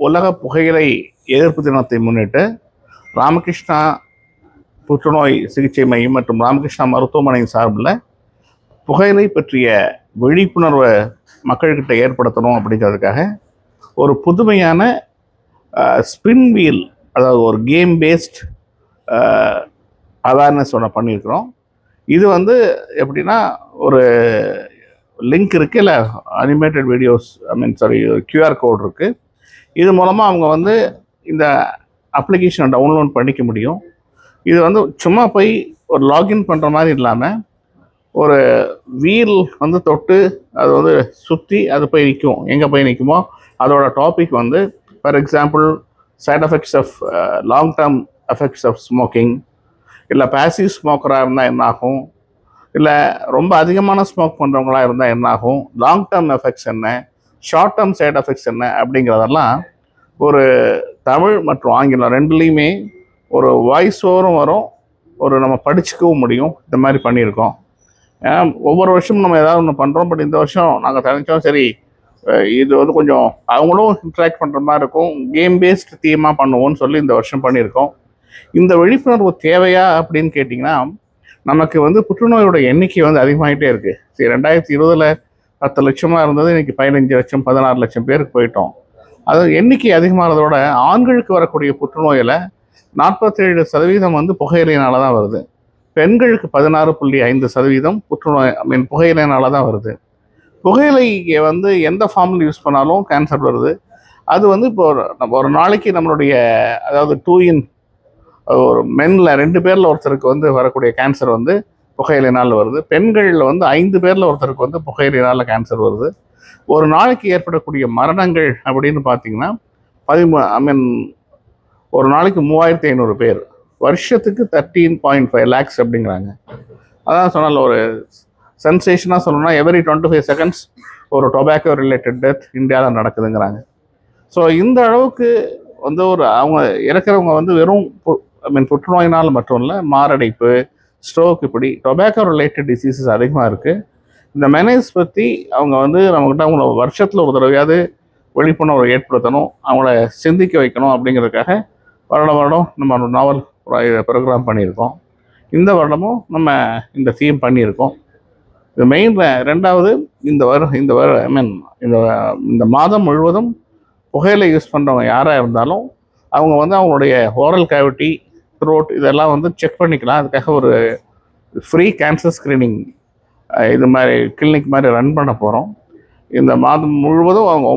உலக புகையிலை எதிர்ப்பு தினத்தை முன்னிட்டு ராமகிருஷ்ணா புற்றுநோய் சிகிச்சை மையம் மற்றும் ராமகிருஷ்ணா மருத்துவமனை சார்பில் புகையிலை பற்றிய விழிப்புணர்வை மக்கள்கிட்ட ஏற்படுத்தணும் அப்படிங்கிறதுக்காக ஒரு புதுமையான ஸ்பின் வீல், அதாவது ஒரு கேம் பேஸ்ட் அவேர்னஸ் ஒன்று பண்ணியிருக்கிறோம். இது எப்படின்னா, ஒரு லிங்க் இருக்குது, இல்லை அனிமேட்டட் வீடியோஸ், கியூஆர் கோட் இருக்குது. இது மூலமாக அவங்க இந்த அப்ளிகேஷனை டவுன்லோட் பண்ணிக்க முடியும். இது சும்மா போய் ஒரு லாகின் பண்ணுற மாதிரி இல்லாமல், ஒரு வீல் தொட்டு அது சுற்றி அது போய் நிற்கும். எங்கே போய் நிற்குமோ அதோட topic for example side effects of long term effects of smoking, இல்லை பேசிவ் ஸ்மோக்கராக இருந்தால் என்னாகும், இல்லை ரொம்ப அதிகமான ஸ்மோக் பண்ணுறவங்களாக இருந்தால் என்னாகும், லாங் டேர்ம் எஃபெக்ட்ஸ் என்ன, ஷார்ட் டேர்ம் சைட் எஃபெக்ட்ஸ் என்ன அப்படிங்கிறதெல்லாம் ஒரு தமிழ் மற்றும் ஆங்கிலம் ரெண்டுலேயுமே ஒரு வாய்ஸ் ஓவரும் வரும், ஒரு நம்ம படிச்சுக்கவும் முடியும். இந்த மாதிரி பண்ணியிருக்கோம். ஏன்னா ஒவ்வொரு வருஷமும் நம்ம ஏதாவது ஒன்று பண்ணுறோம். பட் இந்த வருஷம் நாங்கள் தெரிஞ்சோம், சரி இது கொஞ்சம் அவங்களும் இன்ட்ராக்ட் பண்ணுற மாதிரி இருக்கும், கேம் பேஸ்ட் தீமாக பண்ணுவோம்னு சொல்லி இந்த வருஷம் பண்ணியிருக்கோம். இந்த விழிப்புணர்வு தேவையா அப்படின்னு கேட்டிங்கன்னா, நமக்கு புற்றுநோயோட எண்ணிக்கை அதிகமாகிட்டே இருக்குது. சரி, 2020 10 லட்சமாக இருந்தது, இன்றைக்கி 15 லட்சம் 16 லட்சம் பேருக்கு போயிட்டோம். அது எண்ணிக்கை அதிகமானதோட ஆண்களுக்கு வரக்கூடிய புற்றுநோயில் 47% புகையிலையினால தான் வருது. பெண்களுக்கு 16.5% புற்றுநோய் புகையிலையினால தான் வருது. புகையிலைக்கு எந்த ஃபார்மில் யூஸ் பண்ணாலும் கேன்சர் வருது. அது இப்போ ஒரு நாளைக்கு நம்மளுடைய, அதாவது 2 in ஒரு மென்னில் 2 பேரில் ஒருத்தருக்கு வரக்கூடிய கேன்சர் புகையிலைனால் வருது. பெண்களில் 5 பேரில் ஒருத்தருக்கு புகையிலைனால் கேன்சர் வருது. ஒரு நாளைக்கு ஏற்படக்கூடிய மரணங்கள் அப்படின்னு பார்த்தீங்கன்னா ஒரு நாளைக்கு 3500 பேர், வருஷத்துக்கு 13.5 lakhs அப்படிங்கிறாங்க. அதான் சொன்னால, ஒரு சென்சேஷனாக சொல்லணும்னா எவரி 25 seconds ஒரு டொபாக்கோ ரிலேட்டட் டெத் இந்தியாவில் நடக்குதுங்கிறாங்க. ஸோ இந்த அளவுக்கு ஒரு அவங்க இறக்குறவங்க வெறும் புற்றுநோயினால் மட்டும் இல்லை, மாரடைப்பு, ஸ்ட்ரோக், இப்படி டொபாக்கோ ரிலேட்டட் டிசீசஸ் அதிகமாக இருக்குது. இந்த மெனேஸ் பற்றி அவங்க நம்மக்கிட்ட அவங்கள வருஷத்தில் ஒரு தடவையாவது விழிப்புணர்வு ஏற்படுத்தணும், அவங்கள சிந்திக்க வைக்கணும் அப்படிங்கிறதுக்காக வருடம் நம்ம ஒரு நாவல் ப்ரோக்ராம் பண்ணியிருக்கோம். இந்த வருடமும் நம்ம இந்த தீம் பண்ணியிருக்கோம். இது மெயின். ரெண்டாவது, இந்த மாதம் முழுவதும் புகையிலை யூஸ் பண்ணுறவங்க யாராக இருந்தாலும் அவங்க அவங்களுடைய ஓரல் கேவிட்டி, த்ரோட் இதெல்லாம் செக் பண்ணிக்கலாம். அதுக்காக ஒரு ஃப்ரீ கேன்சர் ஸ்க்ரீனிங் இது மாதிரி கிளினிக் மாதிரி ரன் பண்ண போகிறோம். இந்த மாதம் முழுவதும் அவங்க